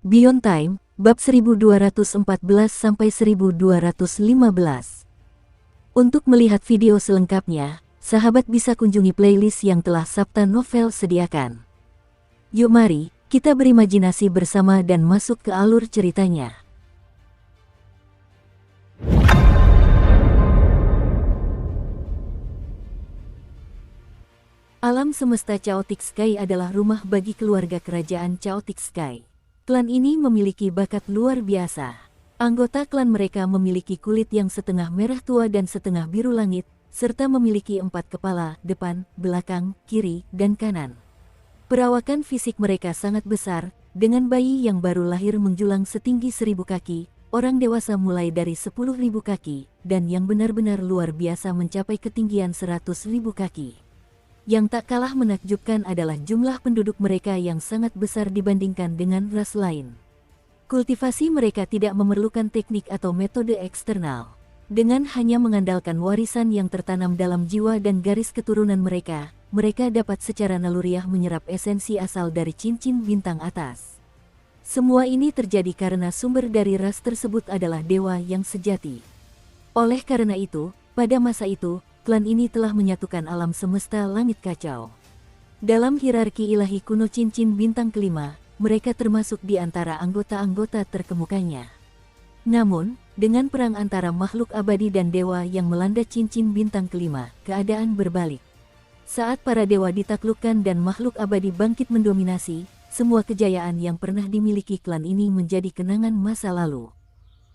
Beyond Time, bab 1214-1215. Untuk melihat video selengkapnya, sahabat bisa kunjungi playlist yang telah Sabta Novel sediakan. Yuk mari, kita berimajinasi bersama dan masuk ke alur ceritanya. Alam semesta Chaotic Sky adalah rumah bagi keluarga kerajaan Chaotic Sky. Klan ini memiliki bakat luar biasa. Anggota klan mereka memiliki kulit yang setengah merah tua dan setengah biru langit, serta memiliki 4 kepala, depan, belakang, kiri, dan kanan. Perawakan fisik mereka sangat besar, dengan bayi yang baru lahir menjulang setinggi 1000 kaki, orang dewasa mulai dari 10.000 kaki, dan yang benar-benar luar biasa mencapai ketinggian 100.000 kaki. Yang tak kalah menakjubkan adalah jumlah penduduk mereka yang sangat besar dibandingkan dengan ras lain. Kultivasi mereka tidak memerlukan teknik atau metode eksternal. Dengan hanya mengandalkan warisan yang tertanam dalam jiwa dan garis keturunan mereka, mereka dapat secara naluriah menyerap esensi asal dari cincin bintang atas. Semua ini terjadi karena sumber dari ras tersebut adalah dewa yang sejati. Oleh karena itu, pada masa itu, klan ini telah menyatukan alam semesta langit kacau. Dalam hierarki ilahi kuno cincin bintang kelima, mereka termasuk di antara anggota-anggota terkemukanya. Namun, dengan perang antara makhluk abadi dan dewa yang melanda cincin bintang kelima, keadaan berbalik. Saat para dewa ditaklukkan dan makhluk abadi bangkit mendominasi, semua kejayaan yang pernah dimiliki klan ini menjadi kenangan masa lalu.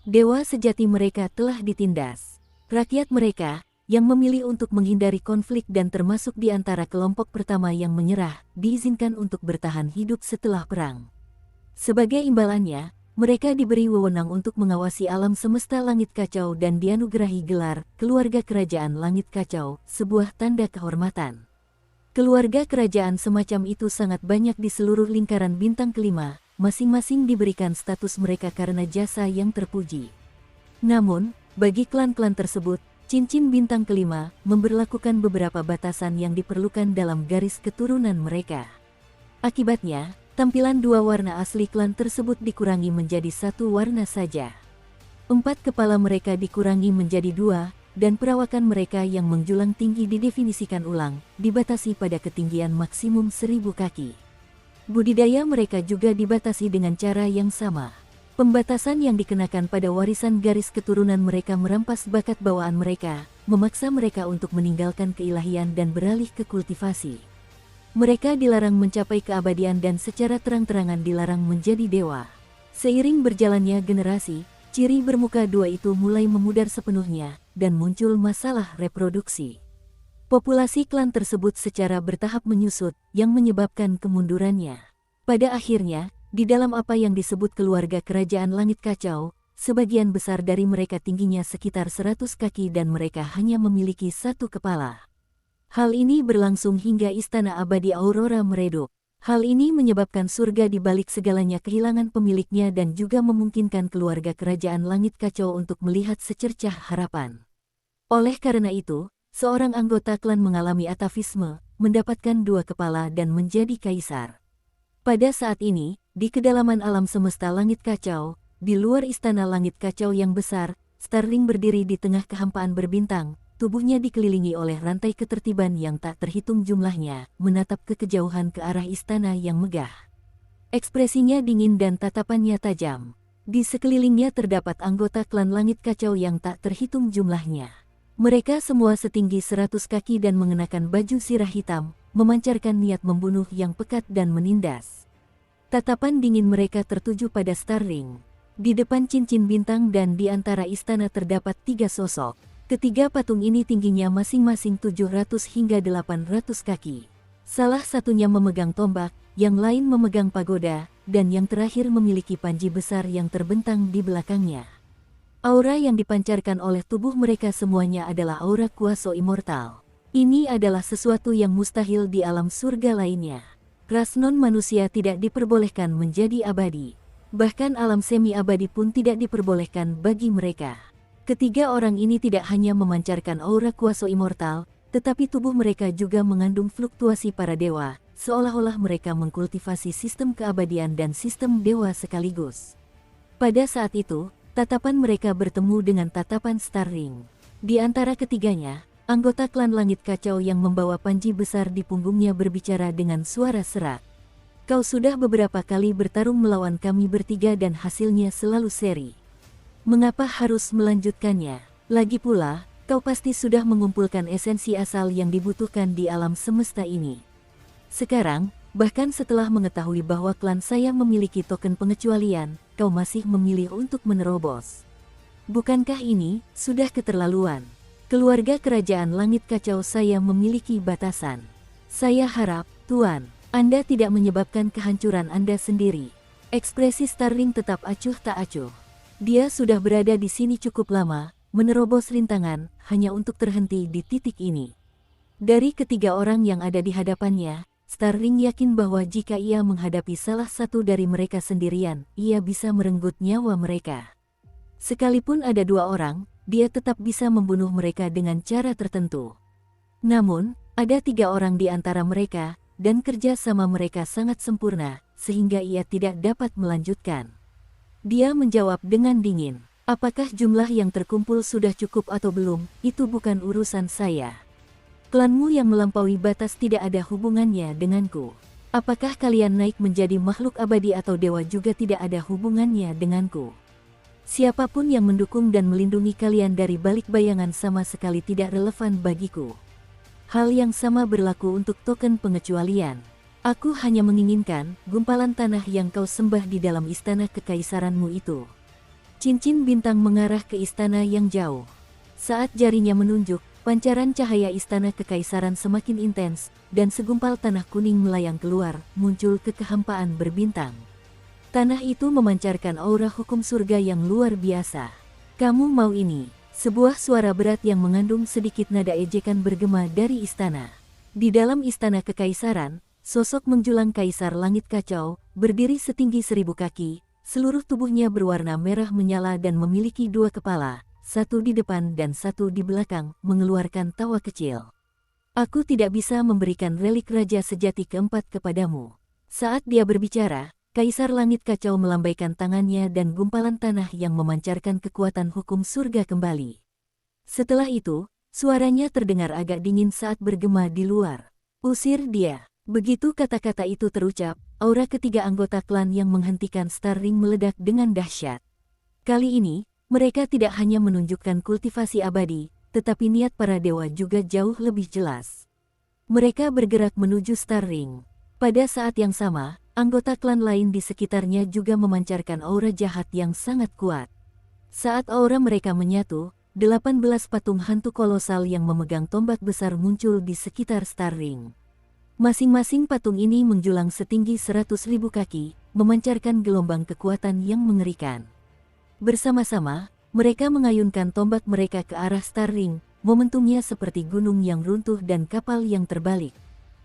Dewa sejati mereka telah ditindas. Rakyat mereka, yang memilih untuk menghindari konflik dan termasuk di antara kelompok pertama yang menyerah, diizinkan untuk bertahan hidup setelah perang. Sebagai imbalannya, mereka diberi wewenang untuk mengawasi alam semesta langit kacau dan dianugerahi gelar Keluarga Kerajaan Langit Kacau, sebuah tanda kehormatan. Keluarga kerajaan semacam itu sangat banyak di seluruh lingkaran bintang kelima, masing-masing diberikan status mereka karena jasa yang terpuji. Namun, bagi klan-klan tersebut, cincin bintang kelima memberlakukan beberapa batasan yang diperlukan dalam garis keturunan mereka. Akibatnya, tampilan dua warna asli klan tersebut dikurangi menjadi satu warna saja. 4 kepala mereka dikurangi menjadi 2, dan perawakan mereka yang menjulang tinggi didefinisikan ulang, dibatasi pada ketinggian maksimum 1000 kaki. Budidaya mereka juga dibatasi dengan cara yang sama. Pembatasan yang dikenakan pada warisan garis keturunan mereka merampas bakat bawaan mereka, memaksa mereka untuk meninggalkan keilahian dan beralih ke kultivasi. Mereka dilarang mencapai keabadian dan secara terang-terangan dilarang menjadi dewa. Seiring berjalannya generasi, ciri bermuka dua itu mulai memudar sepenuhnya, dan muncul masalah reproduksi. Populasi klan tersebut secara bertahap menyusut, yang menyebabkan kemundurannya. Pada akhirnya, di dalam apa yang disebut keluarga kerajaan langit kacau, sebagian besar dari mereka tingginya sekitar 100 kaki dan mereka hanya memiliki 1 kepala. Hal ini berlangsung hingga istana abadi Aurora meredup. Hal ini menyebabkan surga di balik segalanya kehilangan pemiliknya dan juga memungkinkan keluarga kerajaan langit kacau untuk melihat secercah harapan. Oleh karena itu, seorang anggota klan mengalami atavisme, mendapatkan 2 kepala dan menjadi kaisar. Pada saat ini, di kedalaman alam semesta langit kacau, di luar istana langit kacau yang besar, Starling berdiri di tengah kehampaan berbintang, tubuhnya dikelilingi oleh rantai ketertiban yang tak terhitung jumlahnya, menatap ke kejauhan ke arah istana yang megah. Ekspresinya dingin dan tatapannya tajam. Di sekelilingnya terdapat anggota klan langit kacau yang tak terhitung jumlahnya. Mereka semua setinggi 100 kaki dan mengenakan baju sirah hitam, memancarkan niat membunuh yang pekat dan menindas. Tatapan dingin mereka tertuju pada Starling. Di depan cincin bintang dan di antara istana terdapat 3 sosok. Ketiga patung ini tingginya masing-masing 700 hingga 800 kaki. Salah satunya memegang tombak, yang lain memegang pagoda, dan yang terakhir memiliki panji besar yang terbentang di belakangnya. Aura yang dipancarkan oleh tubuh mereka semuanya adalah aura kuasa immortal. Ini adalah sesuatu yang mustahil di alam surga lainnya. Ras non-manusia tidak diperbolehkan menjadi abadi. Bahkan alam semi-abadi pun tidak diperbolehkan bagi mereka. Ketiga orang ini tidak hanya memancarkan aura kuasa immortal, tetapi tubuh mereka juga mengandung fluktuasi para dewa, seolah-olah mereka mengkultivasi sistem keabadian dan sistem dewa sekaligus. Pada saat itu, tatapan mereka bertemu dengan tatapan Starring. Di antara ketiganya, anggota klan Langit Kacau yang membawa panji besar di punggungnya berbicara dengan suara serak. Kau sudah beberapa kali bertarung melawan kami bertiga dan hasilnya selalu seri. Mengapa harus melanjutkannya? Lagi pula, kau pasti sudah mengumpulkan esensi asal yang dibutuhkan di alam semesta ini. Sekarang, bahkan setelah mengetahui bahwa klan saya memiliki token pengecualian, kau masih memilih untuk menerobos. Bukankah ini sudah keterlaluan? Keluarga kerajaan Langit Kacau saya memiliki batasan. Saya harap, Tuan, Anda tidak menyebabkan kehancuran Anda sendiri. Ekspresi Starling tetap acuh tak acuh. Dia sudah berada di sini cukup lama, menerobos rintangan, hanya untuk terhenti di titik ini. Dari ketiga orang yang ada di hadapannya, Starling yakin bahwa jika ia menghadapi salah satu dari mereka sendirian, ia bisa merenggut nyawa mereka. Sekalipun ada dua orang, dia tetap bisa membunuh mereka dengan cara tertentu. Namun, ada tiga orang di antara mereka, dan kerja sama mereka sangat sempurna, sehingga ia tidak dapat melanjutkan. Dia menjawab dengan dingin. Apakah jumlah yang terkumpul sudah cukup atau belum, itu bukan urusan saya. Klanmu yang melampaui batas tidak ada hubungannya denganku. Apakah kalian naik menjadi makhluk abadi atau dewa juga tidak ada hubungannya denganku. Siapapun yang mendukung dan melindungi kalian dari balik bayangan sama sekali tidak relevan bagiku. Hal yang sama berlaku untuk token pengecualian. Aku hanya menginginkan gumpalan tanah yang kau sembah di dalam istana kekaisaranmu itu. Cincin bintang mengarah ke istana yang jauh. Saat jarinya menunjuk, pancaran cahaya istana kekaisaran semakin intens, dan segumpal tanah kuning melayang keluar, muncul ke kehampaan berbintang. Tanah itu memancarkan aura hukum surga yang luar biasa. Kamu mau ini? Sebuah suara berat yang mengandung sedikit nada ejekan bergema dari istana. Di dalam istana kekaisaran, sosok menjulang Kaisar Langit Kacau, berdiri setinggi 1000 kaki, seluruh tubuhnya berwarna merah menyala dan memiliki dua kepala, satu di depan dan satu di belakang, mengeluarkan tawa kecil. Aku tidak bisa memberikan relik raja sejati keempat kepadamu. Saat dia berbicara, Kaisar Langit Kacau melambaikan tangannya dan gumpalan tanah yang memancarkan kekuatan hukum surga kembali. Setelah itu, suaranya terdengar agak dingin saat bergema di luar. Usir dia. Begitu kata-kata itu terucap, aura ketiga anggota klan yang menghentikan Starling meledak dengan dahsyat. Kali ini, mereka tidak hanya menunjukkan kultivasi abadi, tetapi niat para dewa juga jauh lebih jelas. Mereka bergerak menuju Starling. Pada saat yang sama, anggota klan lain di sekitarnya juga memancarkan aura jahat yang sangat kuat. Saat aura mereka menyatu, 18 patung hantu kolosal yang memegang tombak besar muncul di sekitar Starling. Masing-masing patung ini menjulang setinggi 100.000 kaki, memancarkan gelombang kekuatan yang mengerikan. Bersama-sama, mereka mengayunkan tombak mereka ke arah Starling, momentumnya seperti gunung yang runtuh dan kapal yang terbalik.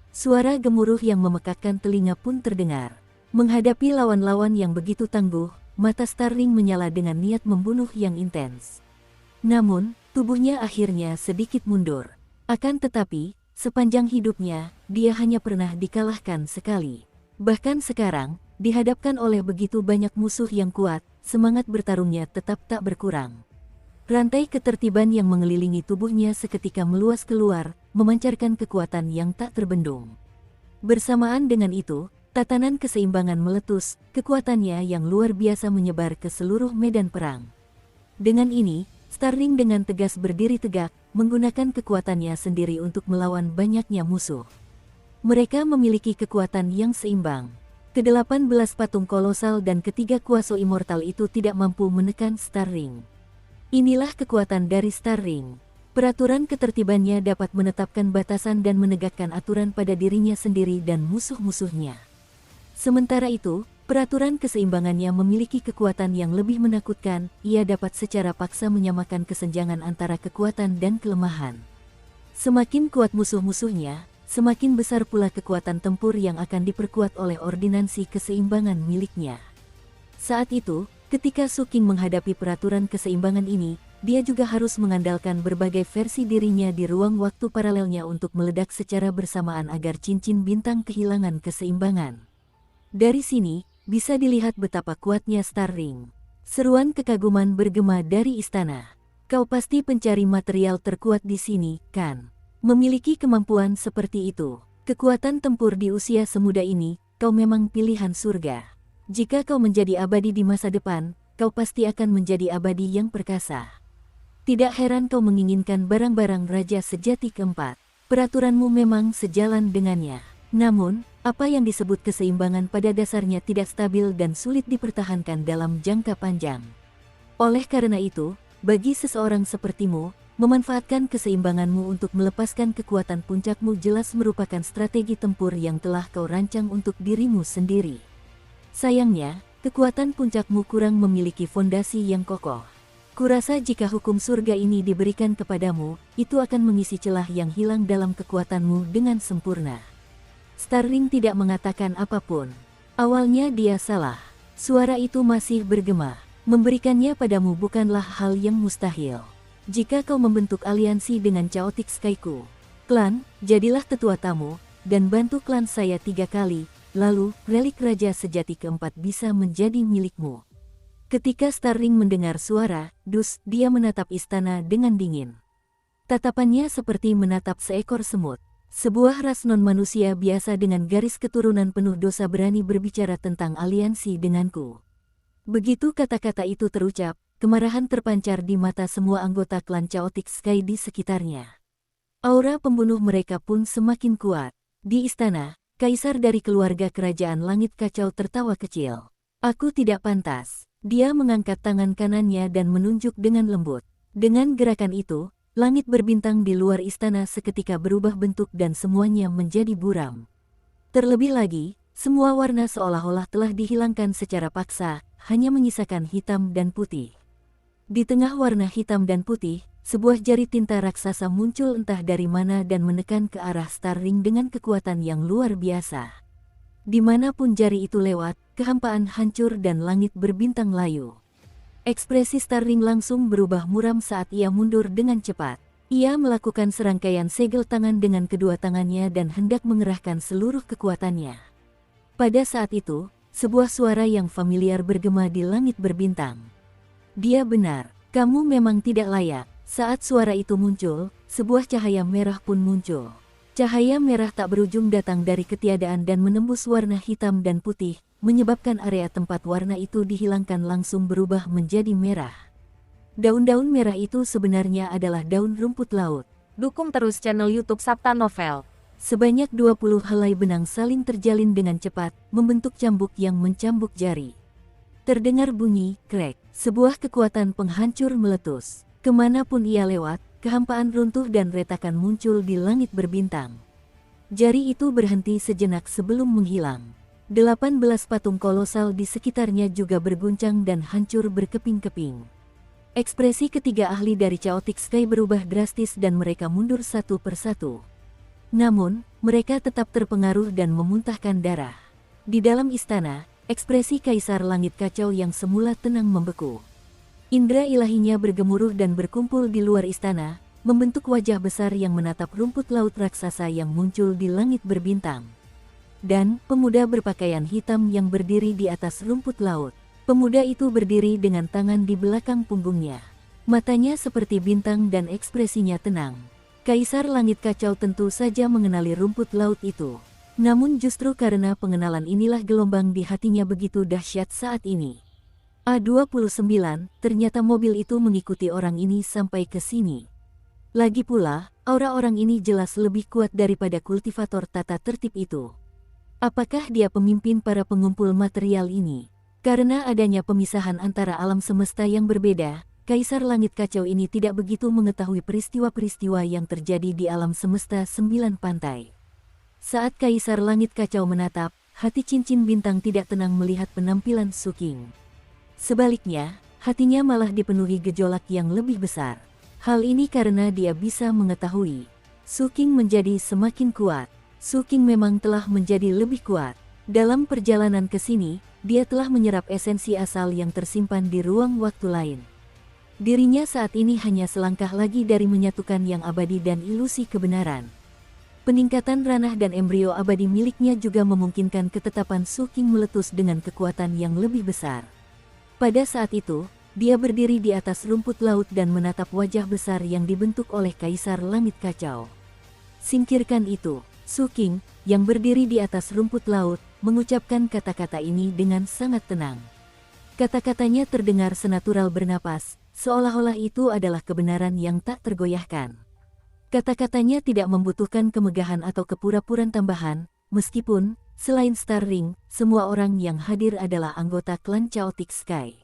Suara gemuruh yang memekakkan telinga pun terdengar. Menghadapi lawan-lawan yang begitu tangguh, mata Starling menyala dengan niat membunuh yang intens. Namun, tubuhnya akhirnya sedikit mundur. Akan tetapi, sepanjang hidupnya, dia hanya pernah dikalahkan sekali. Bahkan sekarang, dihadapkan oleh begitu banyak musuh yang kuat, semangat bertarungnya tetap tak berkurang. Rantai ketertiban yang mengelilingi tubuhnya seketika meluas keluar, memancarkan kekuatan yang tak terbendung. Bersamaan dengan itu, tatanan keseimbangan meletus, kekuatannya yang luar biasa menyebar ke seluruh medan perang. Dengan ini, Starling dengan tegas berdiri tegak, menggunakan kekuatannya sendiri untuk melawan banyaknya musuh. Mereka memiliki kekuatan yang seimbang. Ke-18 patung kolosal dan ketiga kuasa immortal itu tidak mampu menekan Starling. Inilah kekuatan dari Starling. Peraturan ketertibannya dapat menetapkan batasan dan menegakkan aturan pada dirinya sendiri dan musuh-musuhnya. Sementara itu, peraturan keseimbangannya memiliki kekuatan yang lebih menakutkan, ia dapat secara paksa menyamakan kesenjangan antara kekuatan dan kelemahan. Semakin kuat musuh-musuhnya, semakin besar pula kekuatan tempur yang akan diperkuat oleh ordinansi keseimbangan miliknya. Saat itu, ketika Su King menghadapi peraturan keseimbangan ini, dia juga harus mengandalkan berbagai versi dirinya di ruang waktu paralelnya untuk meledak secara bersamaan agar cincin bintang kehilangan keseimbangan. Dari sini, bisa dilihat betapa kuatnya Star Ring. Seruan kekaguman bergema dari istana. Kau pasti pencari material terkuat di sini, kan? Memiliki kemampuan seperti itu, kekuatan tempur di usia semuda ini, kau memang pilihan surga. Jika kau menjadi abadi di masa depan, kau pasti akan menjadi abadi yang perkasa. Tidak heran kau menginginkan barang-barang raja sejati keempat. Peraturanmu memang sejalan dengannya. Namun, apa yang disebut keseimbangan pada dasarnya tidak stabil dan sulit dipertahankan dalam jangka panjang. Oleh karena itu, bagi seseorang sepertimu, memanfaatkan keseimbanganmu untuk melepaskan kekuatan puncakmu jelas merupakan strategi tempur yang telah kau rancang untuk dirimu sendiri. Sayangnya, kekuatan puncakmu kurang memiliki fondasi yang kokoh. Kurasa jika hukum surga ini diberikan kepadamu, itu akan mengisi celah yang hilang dalam kekuatanmu dengan sempurna. Star Ring tidak mengatakan apapun. Awalnya dia salah. Suara itu masih bergema. Memberikannya padamu bukanlah hal yang mustahil. Jika kau membentuk aliansi dengan Chaotic Sky-ku, klan, jadilah tetua tamu, dan bantu klan saya 3 kali, lalu relik raja sejati keempat bisa menjadi milikmu. Ketika Star Ring mendengar suara, dia menatap istana dengan dingin. Tatapannya seperti menatap seekor semut. Sebuah ras non-manusia biasa dengan garis keturunan penuh dosa berani berbicara tentang aliansi denganku. Begitu kata-kata itu terucap, kemarahan terpancar di mata semua anggota klan Chaotic Sky di sekitarnya. Aura pembunuh mereka pun semakin kuat. Di istana, kaisar dari keluarga kerajaan langit kacau tertawa kecil. Aku tidak pantas. Dia mengangkat tangan kanannya dan menunjuk dengan lembut. Dengan gerakan itu, langit berbintang di luar istana seketika berubah bentuk dan semuanya menjadi buram. Terlebih lagi, semua warna seolah-olah telah dihilangkan secara paksa, hanya menyisakan hitam dan putih. Di tengah warna hitam dan putih, sebuah jari tinta raksasa muncul entah dari mana dan menekan ke arah Star Ring dengan kekuatan yang luar biasa. Dimanapun jari itu lewat, kehampaan hancur dan langit berbintang layu. Ekspresi Star Ring langsung berubah muram saat ia mundur dengan cepat. Ia melakukan serangkaian segel tangan dengan kedua tangannya dan hendak mengerahkan seluruh kekuatannya. Pada saat itu, sebuah suara yang familiar bergema di langit berbintang. Dia benar, kamu memang tidak layak. Saat suara itu muncul, sebuah cahaya merah pun muncul. Cahaya merah tak berujung datang dari ketiadaan dan menembus warna hitam dan putih, menyebabkan area tempat warna itu dihilangkan langsung berubah menjadi merah. Daun-daun merah itu sebenarnya adalah daun rumput laut. Dukung terus channel YouTube Sabta Novel. Sebanyak 20 helai benang saling terjalin dengan cepat, membentuk cambuk yang mencambuk jari. Terdengar bunyi, krek, sebuah kekuatan penghancur meletus. Kemanapun ia lewat, kehampaan runtuh dan retakan muncul di langit berbintang. Jari itu berhenti sejenak sebelum menghilang. 18 patung kolosal di sekitarnya juga berguncang dan hancur berkeping-keping. Ekspresi ketiga ahli dari Chaotic Sky berubah drastis dan mereka mundur satu persatu. Namun, mereka tetap terpengaruh dan memuntahkan darah. Di dalam istana, ekspresi Kaisar Langit Kacau yang semula tenang membeku. Indra ilahinya bergemuruh dan berkumpul di luar istana, membentuk wajah besar yang menatap rumput laut raksasa yang muncul di langit berbintang. Dan, pemuda berpakaian hitam yang berdiri di atas rumput laut. Pemuda itu berdiri dengan tangan di belakang punggungnya. Matanya seperti bintang dan ekspresinya tenang. Kaisar Langit Kacau tentu saja mengenali rumput laut itu. Namun justru karena pengenalan inilah gelombang di hatinya begitu dahsyat saat ini. A29, ternyata mobil itu mengikuti orang ini sampai ke sini. Lagi pula, aura orang ini jelas lebih kuat daripada kultivator tata tertib itu. Apakah dia pemimpin para pengumpul material ini? Karena adanya pemisahan antara alam semesta yang berbeda, Kaisar Langit Kacau ini tidak begitu mengetahui peristiwa-peristiwa yang terjadi di alam semesta 9 pantai. Saat Kaisar Langit Kacau menatap, hati cincin bintang tidak tenang melihat penampilan Su King. Sebaliknya, hatinya malah dipenuhi gejolak yang lebih besar. Hal ini karena dia bisa mengetahui Su King menjadi semakin kuat. Su King memang telah menjadi lebih kuat. Dalam perjalanan ke sini, dia telah menyerap esensi asal yang tersimpan di ruang waktu lain. Dirinya saat ini hanya selangkah lagi dari menyatukan yang abadi dan ilusi kebenaran. Peningkatan ranah dan embrio abadi miliknya juga memungkinkan ketetapan Su King meletus dengan kekuatan yang lebih besar. Pada saat itu, dia berdiri di atas rumput laut dan menatap wajah besar yang dibentuk oleh Kaisar Langit Kacau. Singkirkan itu, Su King, yang berdiri di atas rumput laut, mengucapkan kata-kata ini dengan sangat tenang. Kata-katanya terdengar senatural bernapas, seolah-olah itu adalah kebenaran yang tak tergoyahkan. Kata-katanya tidak membutuhkan kemegahan atau kepura-puran tambahan, meskipun, selain Star Ring, semua orang yang hadir adalah anggota klan Chaotic Sky.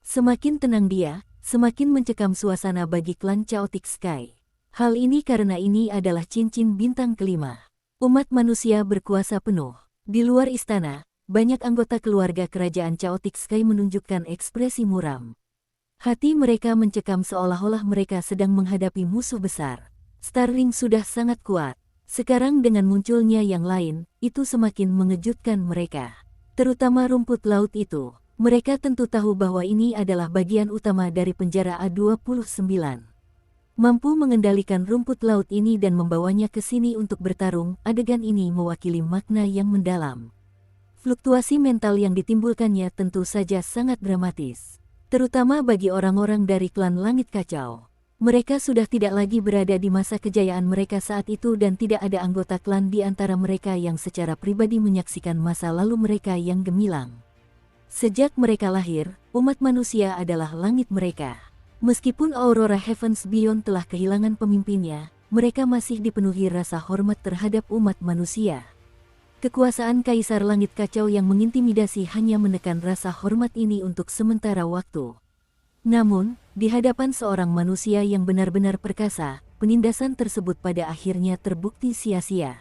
Semakin tenang dia, semakin mencekam suasana bagi klan Chaotic Sky. Hal ini karena ini adalah cincin bintang kelima. Umat manusia berkuasa penuh. Di luar istana, banyak anggota keluarga kerajaan Chaotic Sky menunjukkan ekspresi muram. Hati mereka mencekam seolah-olah mereka sedang menghadapi musuh besar. Star Ring sudah sangat kuat. Sekarang dengan munculnya yang lain, itu semakin mengejutkan mereka. Terutama rumput laut itu. Mereka tentu tahu bahwa ini adalah bagian utama dari penjara A29. Mampu mengendalikan rumput laut ini dan membawanya ke sini untuk bertarung, adegan ini mewakili makna yang mendalam. Fluktuasi mental yang ditimbulkannya tentu saja sangat dramatis. Terutama bagi orang-orang dari klan Langit Kacau. Mereka sudah tidak lagi berada di masa kejayaan mereka saat itu dan tidak ada anggota klan di antara mereka yang secara pribadi menyaksikan masa lalu mereka yang gemilang. Sejak mereka lahir, umat manusia adalah langit mereka. Meskipun Aurora Heavens Beyond telah kehilangan pemimpinnya, mereka masih dipenuhi rasa hormat terhadap umat manusia. Kekuasaan Kaisar Langit Kacau yang mengintimidasi hanya menekan rasa hormat ini untuk sementara waktu. Namun, di hadapan seorang manusia yang benar-benar perkasa, penindasan tersebut pada akhirnya terbukti sia-sia.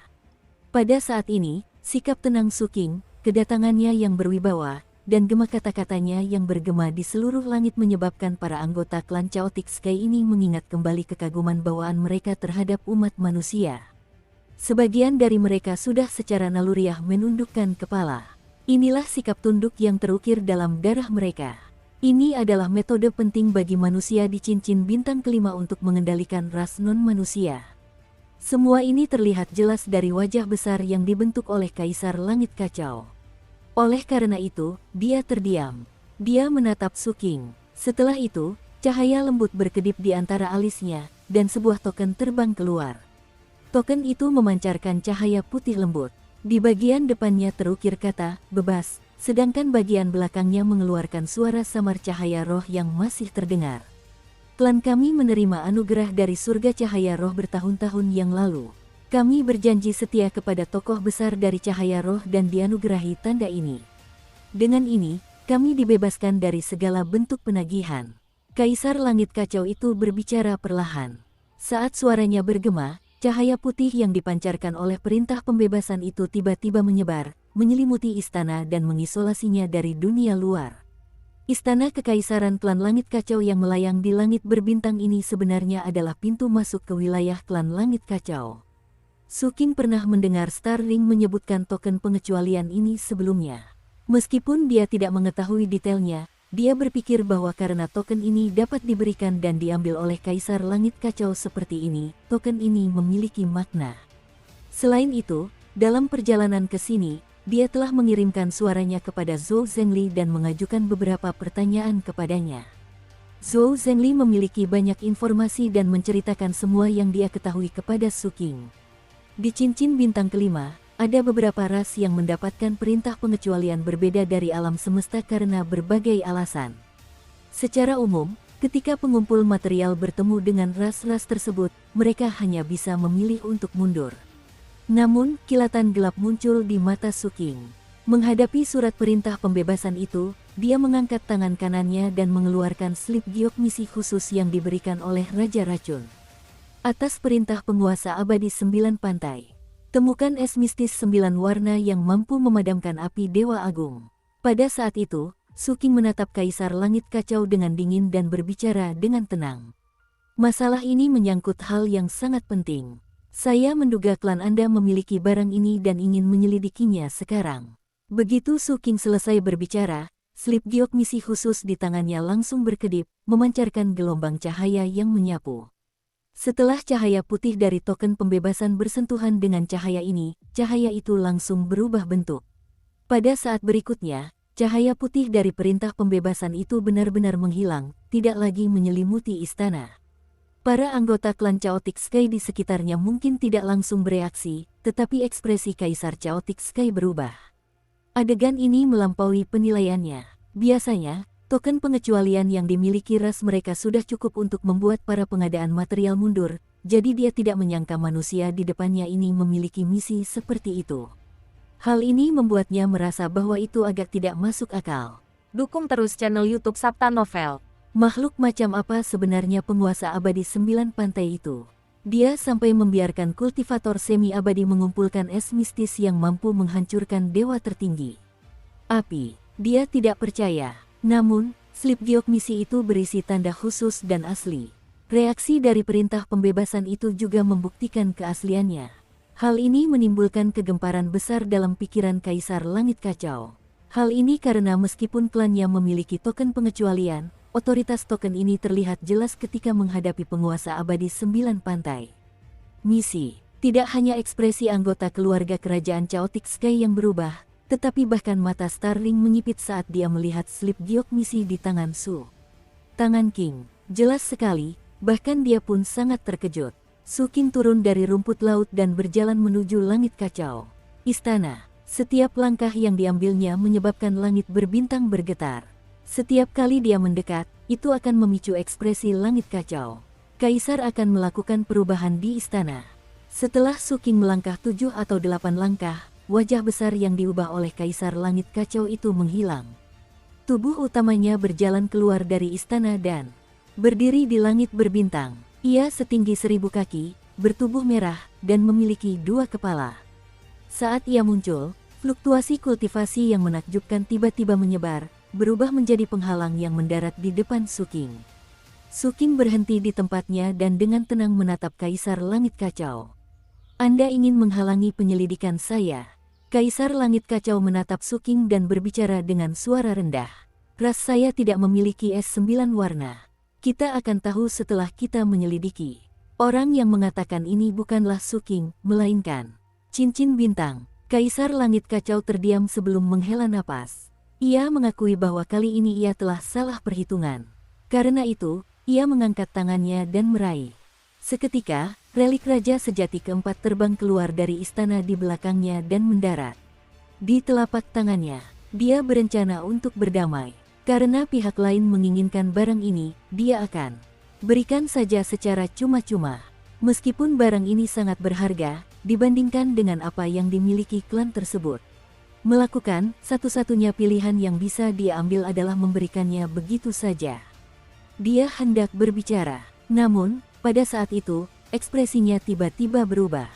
Pada saat ini, sikap tenang Su King, kedatangannya yang berwibawa, dan gema kata-katanya yang bergema di seluruh langit menyebabkan para anggota klan Chaotic Sky ini mengingat kembali kekaguman bawaan mereka terhadap umat manusia. Sebagian dari mereka sudah secara naluriah menundukkan kepala. Inilah sikap tunduk yang terukir dalam darah mereka. Ini adalah metode penting bagi manusia di cincin bintang kelima untuk mengendalikan ras non-manusia. Semua ini terlihat jelas dari wajah besar yang dibentuk oleh Kaisar Langit Kacau. Oleh karena itu, dia terdiam. Dia menatap Su King. Setelah itu, cahaya lembut berkedip di antara alisnya, dan sebuah token terbang keluar. Token itu memancarkan cahaya putih lembut. Di bagian depannya terukir kata, bebas. Sedangkan bagian belakangnya mengeluarkan suara samar cahaya roh yang masih terdengar. Klan kami menerima anugerah dari surga cahaya roh bertahun-tahun yang lalu. Kami berjanji setia kepada tokoh besar dari cahaya roh dan dianugerahi tanda ini. Dengan ini, kami dibebaskan dari segala bentuk penagihan. Kaisar Langit Kacau itu berbicara perlahan. Saat suaranya bergema, cahaya putih yang dipancarkan oleh perintah pembebasan itu tiba-tiba menyebar, menyelimuti istana dan mengisolasinya dari dunia luar. Istana Kekaisaran Klan Langit Kacau yang melayang di langit berbintang ini sebenarnya adalah pintu masuk ke wilayah Klan Langit Kacau. Su King pernah mendengar Star Ring menyebutkan token pengecualian ini sebelumnya. Meskipun dia tidak mengetahui detailnya, dia berpikir bahwa karena token ini dapat diberikan dan diambil oleh Kaisar Langit Kacau seperti ini, token ini memiliki makna. Selain itu, dalam perjalanan ke sini, dia telah mengirimkan suaranya kepada Zhou Zhengli dan mengajukan beberapa pertanyaan kepadanya. Zhou Zhengli memiliki banyak informasi dan menceritakan semua yang dia ketahui kepada Su King. Di cincin bintang kelima, ada beberapa ras yang mendapatkan perintah pengecualian berbeda dari alam semesta karena berbagai alasan. Secara umum, ketika pengumpul material bertemu dengan ras-ras tersebut, mereka hanya bisa memilih untuk mundur. Namun, kilatan gelap muncul di mata Su King. Menghadapi surat perintah pembebasan itu, dia mengangkat tangan kanannya dan mengeluarkan slip giok misi khusus yang diberikan oleh Raja Racun. Atas perintah penguasa abadi 9 pantai, temukan es mistis 9 warna yang mampu memadamkan api Dewa Agung. Pada saat itu, Su King menatap Kaisar Langit Kacau dengan dingin dan berbicara dengan tenang. Masalah ini menyangkut hal yang sangat penting. Saya menduga klan Anda memiliki barang ini dan ingin menyelidikinya sekarang. Begitu Su King selesai berbicara, slip giok misi khusus di tangannya langsung berkedip, memancarkan gelombang cahaya yang menyapu. Setelah cahaya putih dari token pembebasan bersentuhan dengan cahaya ini, cahaya itu langsung berubah bentuk. Pada saat berikutnya, cahaya putih dari perintah pembebasan itu benar-benar menghilang, tidak lagi menyelimuti istana. Para anggota klan Chaotic Sky di sekitarnya mungkin tidak langsung bereaksi, tetapi ekspresi Kaisar Chaotic Sky berubah. Adegan ini melampaui penilaiannya. Biasanya, token pengecualian yang dimiliki ras mereka sudah cukup untuk membuat para pengadaan material mundur, jadi dia tidak menyangka manusia di depannya ini memiliki misi seperti itu. Hal ini membuatnya merasa bahwa itu agak tidak masuk akal. Dukung terus channel YouTube Sabta Novel. Makhluk macam apa sebenarnya penguasa abadi 9 pantai itu? Dia sampai membiarkan kultivator semi-abadi mengumpulkan es mistis yang mampu menghancurkan dewa tertinggi. Api, dia tidak percaya. Namun, slip giok misi itu berisi tanda khusus dan asli. Reaksi dari perintah pembebasan itu juga membuktikan keasliannya. Hal ini menimbulkan kegemparan besar dalam pikiran Kaisar Langit Kacau. Hal ini karena meskipun klannya memiliki token pengecualian, otoritas token ini terlihat jelas ketika menghadapi penguasa abadi 9 pantai. Misi, tidak hanya ekspresi anggota keluarga kerajaan Chaotic Sky yang berubah, tetapi bahkan mata Starling menyipit saat dia melihat slip giok misi di tangan Su. Tangan King, jelas sekali, bahkan dia pun sangat terkejut. Su King turun dari rumput laut dan berjalan menuju langit kacau. Istana, setiap langkah yang diambilnya menyebabkan langit berbintang bergetar. Setiap kali dia mendekat, itu akan memicu ekspresi langit kacau. Kaisar akan melakukan perubahan di istana. Setelah Su King melangkah 7 atau 8 langkah, wajah besar yang diubah oleh Kaisar Langit Kacau itu menghilang. Tubuh utamanya berjalan keluar dari istana dan berdiri di langit berbintang. Ia setinggi 1000 kaki, bertubuh merah, dan memiliki 2 kepala. Saat ia muncul, fluktuasi kultivasi yang menakjubkan tiba-tiba menyebar, berubah menjadi penghalang yang mendarat di depan Su King. Su King berhenti di tempatnya dan dengan tenang menatap Kaisar Langit Kacau. Anda ingin menghalangi penyelidikan saya? Kaisar Langit Kacau menatap Su King dan berbicara dengan suara rendah. Ras saya tidak memiliki es 9 warna. Kita akan tahu setelah kita menyelidiki. Orang yang mengatakan ini bukanlah Su King, melainkan Cincin Bintang. Kaisar Langit Kacau terdiam sebelum menghela napas. Ia mengakui bahwa kali ini ia telah salah perhitungan. Karena itu, ia mengangkat tangannya dan meraih. Seketika, relik Raja Sejati keempat terbang keluar dari istana di belakangnya dan mendarat. Di telapak tangannya, dia berencana untuk berdamai. Karena pihak lain menginginkan barang ini, dia akan berikan saja secara cuma-cuma. Meskipun barang ini sangat berharga, dibandingkan dengan apa yang dimiliki klan tersebut. Melakukan satu-satunya pilihan yang bisa dia ambil adalah memberikannya begitu saja. Dia hendak berbicara, namun pada saat itu ekspresinya tiba-tiba berubah.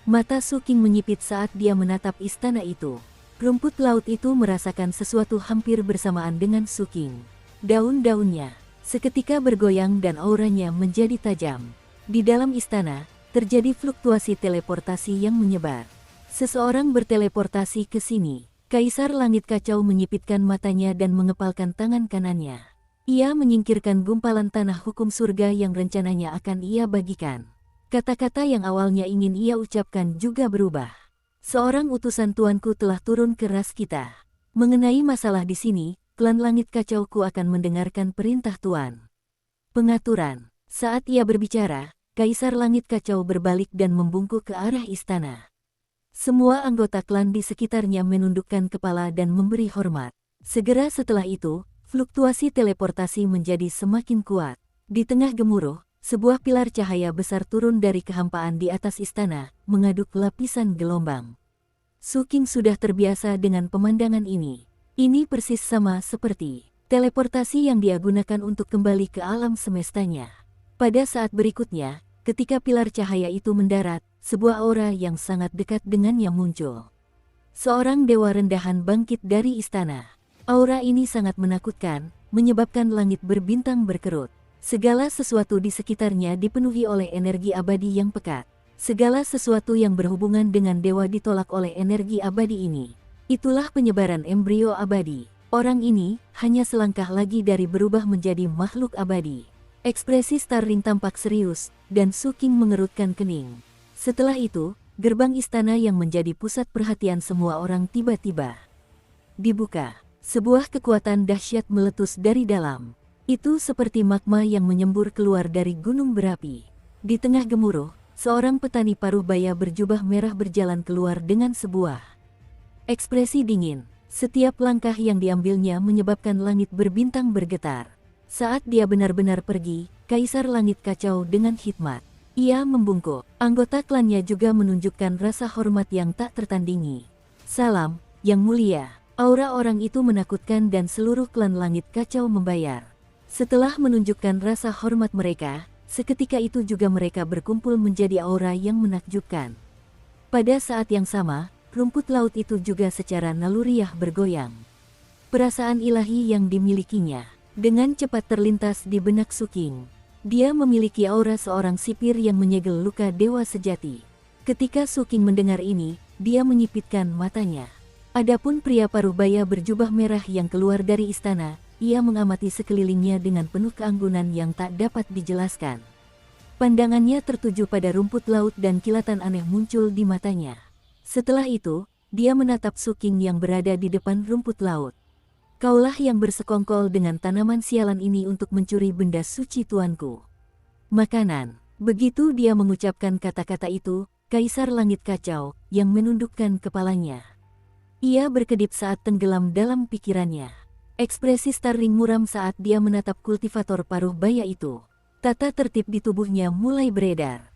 Mata Su King menyipit saat dia menatap istana itu. Rumput laut itu merasakan sesuatu hampir bersamaan dengan Su King. Daun-daunnya seketika bergoyang dan auranya menjadi tajam. Di dalam istana terjadi fluktuasi teleportasi yang menyebar. Seseorang berteleportasi ke sini. Kaisar Langit Kacau menyipitkan matanya dan mengepalkan tangan kanannya. Ia menyingkirkan gumpalan tanah hukum surga yang rencananya akan ia bagikan. Kata-kata yang awalnya ingin ia ucapkan juga berubah. Seorang utusan tuanku telah turun ke ras kita. Mengenai masalah di sini, klan Langit Kacauku akan mendengarkan perintah tuan. Pengaturan. Saat ia berbicara, Kaisar Langit Kacau berbalik dan membungkuk ke arah istana. Semua anggota klan di sekitarnya menundukkan kepala dan memberi hormat. Segera setelah itu, fluktuasi teleportasi menjadi semakin kuat. Di tengah gemuruh, sebuah pilar cahaya besar turun dari kehampaan di atas istana, mengaduk lapisan gelombang. Su King sudah terbiasa dengan pemandangan ini. Ini persis sama seperti teleportasi yang dia gunakan untuk kembali ke alam semestanya. Pada saat berikutnya, ketika pilar cahaya itu mendarat, sebuah aura yang sangat dekat dengannya muncul. Seorang dewa rendahan bangkit dari istana. Aura ini sangat menakutkan, menyebabkan langit berbintang berkerut. Segala sesuatu di sekitarnya dipenuhi oleh energi abadi yang pekat. Segala sesuatu yang berhubungan dengan dewa ditolak oleh energi abadi ini. Itulah penyebaran embrio abadi. Orang ini hanya selangkah lagi dari berubah menjadi makhluk abadi. Ekspresi Starling tampak serius, dan Su King mengerutkan kening. Setelah itu, gerbang istana yang menjadi pusat perhatian semua orang tiba-tiba dibuka. Sebuah kekuatan dahsyat meletus dari dalam. Itu seperti magma yang menyembur keluar dari gunung berapi. Di tengah gemuruh, seorang petani paruh baya berjubah merah berjalan keluar dengan sebuah ekspresi dingin. Setiap langkah yang diambilnya menyebabkan langit berbintang bergetar. Saat dia benar-benar pergi, Kaisar Langit kacau dengan hikmat. Ia membungkuk. Anggota klannya juga menunjukkan rasa hormat yang tak tertandingi. Salam, Yang Mulia. Aura orang itu menakutkan dan seluruh klan Langit kacau membayar. Setelah menunjukkan rasa hormat mereka, seketika itu juga mereka berkumpul menjadi aura yang menakjubkan. Pada saat yang sama, rumput laut itu juga secara naluriah bergoyang. Perasaan ilahi yang dimilikinya dengan cepat terlintas di benak Su King. Dia memiliki aura seorang sipir yang menyegel luka dewa sejati. Ketika Su King mendengar ini, dia menyipitkan matanya. Adapun pria paruh-baya berjubah merah yang keluar dari istana, ia mengamati sekelilingnya dengan penuh keanggunan yang tak dapat dijelaskan. Pandangannya tertuju pada rumput laut dan kilatan aneh muncul di matanya. Setelah itu, dia menatap Su King yang berada di depan rumput laut. Kaulah yang bersekongkol dengan tanaman sialan ini untuk mencuri benda suci tuanku. Makanan. Begitu dia mengucapkan kata-kata itu, Kaisar Langit kacau, yang menundukkan kepalanya. Ia berkedip saat tenggelam dalam pikirannya. Ekspresi Starling muram saat dia menatap kultivator paruh baya itu. Tata tertib di tubuhnya mulai beredar.